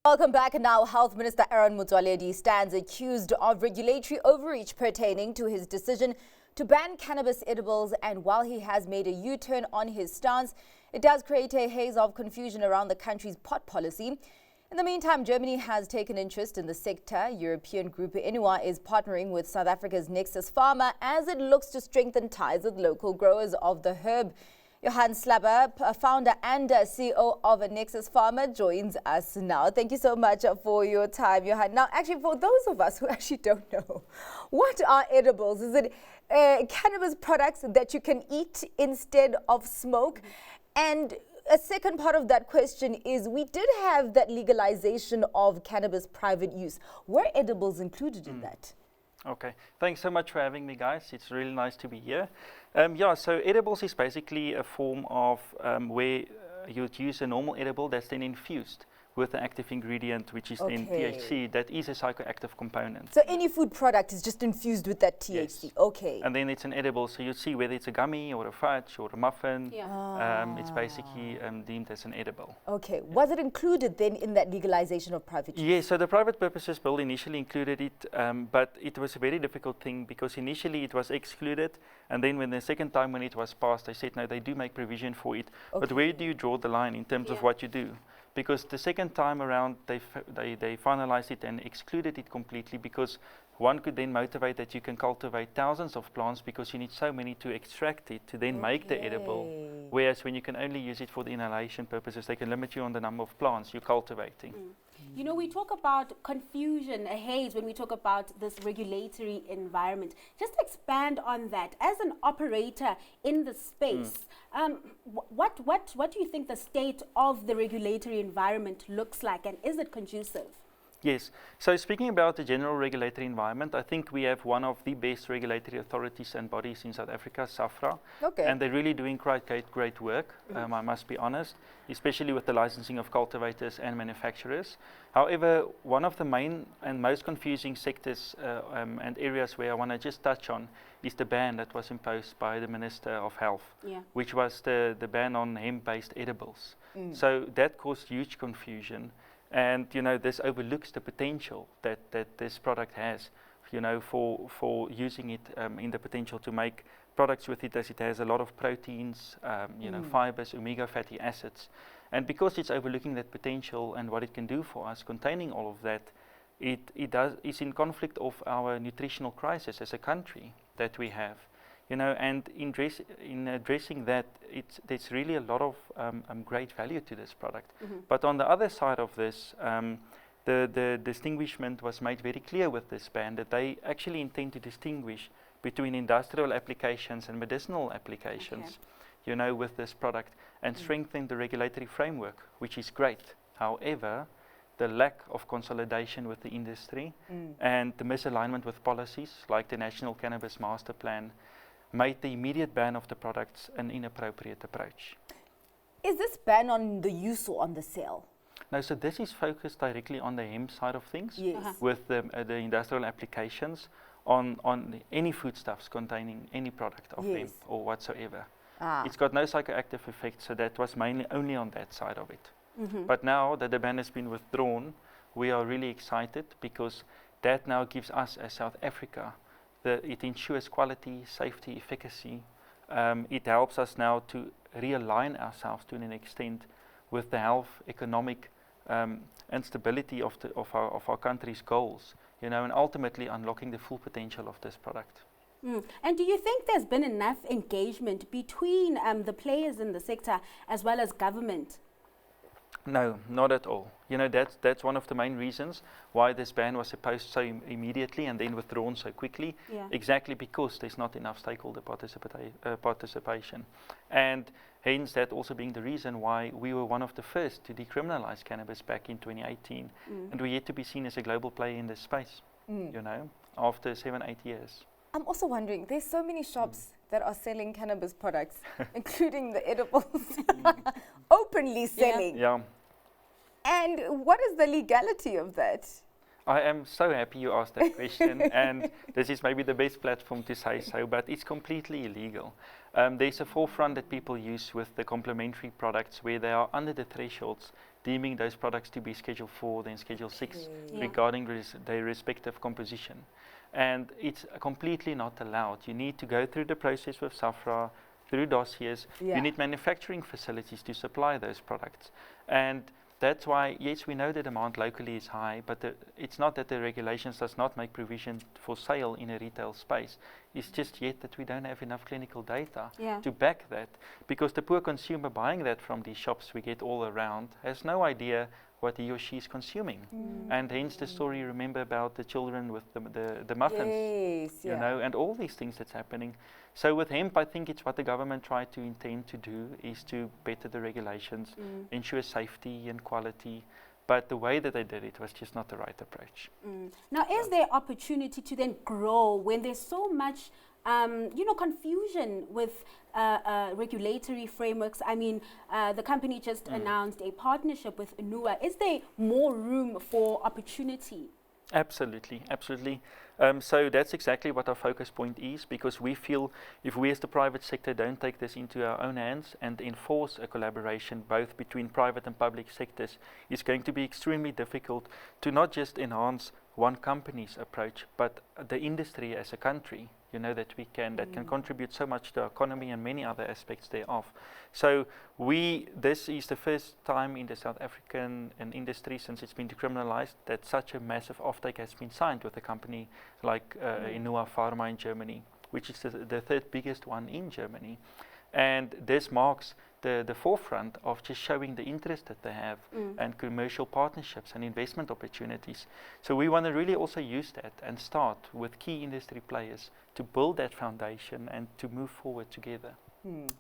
Welcome back. Now, Health Minister Aaron Motsoaledi stands accused of regulatory overreach pertaining to his decision to ban cannabis edibles. And while he has made a U-turn on his stance, it does create a haze of confusion around the country's pot policy. In the meantime, Germany has taken interest in the sector. European group Enua is partnering with South Africa's Nexus Pharma as it looks to strengthen ties with local growers of the herb. Johann Slabber, founder and CEO of Nexus Pharma, joins us now. Thank you so much for your time, Johann. Now, actually, for those of us who actually don't know, what are edibles? Is it cannabis products that you can eat instead of smoke? And a second part of that question is, we did have that legalization of cannabis private use. Were edibles included in that? Okay, thanks so much for having me, guys. It's really nice to be here. So edibles is basically a form of where you'd use a normal edible that's then infused with the active ingredient, which is then THC, that is a psychoactive component. So any food product is just infused with that THC? Yes. Okay. And then it's an edible, so you see whether it's a gummy or a fudge or a muffin, it's basically deemed as an edible. Okay. Was it included then in that legalization of private use? Yes, so the Private Purposes Bill initially included it, but it was a very difficult thing because initially it was excluded, and then when the second time when it was passed, they said, no, they do make provision for it. But where do you draw the line in terms of what you do? Because the second time around, they finalized it and excluded it completely, because one could then motivate that you can cultivate thousands of plants because you need so many to extract it to then make the edible. Whereas when you can only use it for the inhalation purposes, they can limit you on the number of plants you're cultivating. You know, we talk about confusion, a haze, when we talk about this regulatory environment. Just expand on that. As an operator in the space, what do you think the state of the regulatory environment looks like, and is it conducive? Yes. So speaking about the general regulatory environment, I think we have one of the best regulatory authorities and bodies in South Africa, SAFRA. Okay. And they're really doing great work, I must be honest, especially with the licensing of cultivators and manufacturers. However, one of the main and most confusing sectors and areas where I want to just touch on is the ban that was imposed by the Minister of Health, which was the ban on hemp-based edibles. So that caused huge confusion. And, you know, this overlooks the potential that this product has, you know, for using it in the potential to make products with it, as it has a lot of proteins, you know, fibers, omega fatty acids. And because it's overlooking that potential and what it can do for us, containing all of that, is in conflict of our nutritional crisis as a country that we have. You know, and in addressing that, there's really a lot of great value to this product. But on the other side of this, the distinguishment was made very clear with this ban, that they actually intend to distinguish between industrial applications and medicinal applications, you know, with this product, and strengthen the regulatory framework, which is great. However, the lack of consolidation with the industry and the misalignment with policies like the National Cannabis Master Plan made the immediate ban of the products an inappropriate approach. Is this ban on the use or on the sale? No, so this is focused directly on the hemp side of things, with the industrial applications on any foodstuffs containing any product of hemp or whatsoever. It's got no psychoactive effect, so that was mainly only on that side of it. But now that the ban has been withdrawn, we are really excited, because that now gives us as South Africa, it ensures quality, safety, efficacy. It helps us now to realign ourselves to an extent with the health, economic, and stability of our country's goals, you know, and ultimately unlocking the full potential of this product. And do you think there's been enough engagement between the players in the sector as well as government? No, not at all. You know, that's one of the main reasons why this ban was imposed so immediately and then withdrawn so quickly. Exactly because there's not enough stakeholder participation. And hence that also being the reason why we were one of the first to decriminalize cannabis back in 2018. And we're yet to be seen as a global player in this space, you know, after 7-8 years. I'm also wondering, there's so many shops that are selling cannabis products, including the edibles, openly selling. And what is the legality of that? I am so happy you asked that question, and this is maybe the best platform to say so, but it's completely illegal. There's a forefront that people use with the complementary products where they are under the thresholds deeming those products to be Schedule 4, then Schedule 6, Yeah. regarding their respective composition. And it's completely not allowed. You need to go through the process with SAFRA, through dossiers. Yeah. You need manufacturing facilities to supply those products. And that's why, yes, we know the demand locally is high, but it's not that the regulations does not make provision for sale in a retail space. It's just yet that we don't have enough clinical data to back that, because the poor consumer buying that from these shops we get all around has no idea what he or she is consuming. And hence the story, remember, about the children with the muffins, Yes, you know, and all these things that's happening. So with hemp, I think it's what the government tried to intend to do, is to better the regulations, ensure safety and quality. But the way that they did it was just not the right approach. Now, is there opportunity to then grow when there's so much, confusion with regulatory frameworks? I mean, the company just announced a partnership with Enua. Is there more room for opportunity? Absolutely, absolutely. So that's exactly what our focus point is, because we feel if we as the private sector don't take this into our own hands and enforce a collaboration both between private and public sectors, it's going to be extremely difficult to not just enhance one company's approach, but the industry as a country, you know, that can contribute so much to our economy and many other aspects thereof. So this is the first time in the South African industry since it's been decriminalized that such a massive offtake has been signed with a company like Enua Pharma in Germany, which is the third biggest one in Germany. And this marks the forefront of just showing the interest that they have and commercial partnerships and investment opportunities. So we want to really also use that and start with key industry players to build that foundation and to move forward together.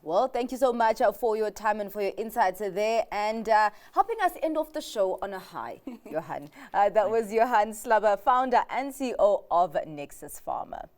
Well, thank you so much for your time and for your insights there, and helping us end off the show on a high, Johann. That was Johann Slabber, founder and CEO of Nexus Pharma.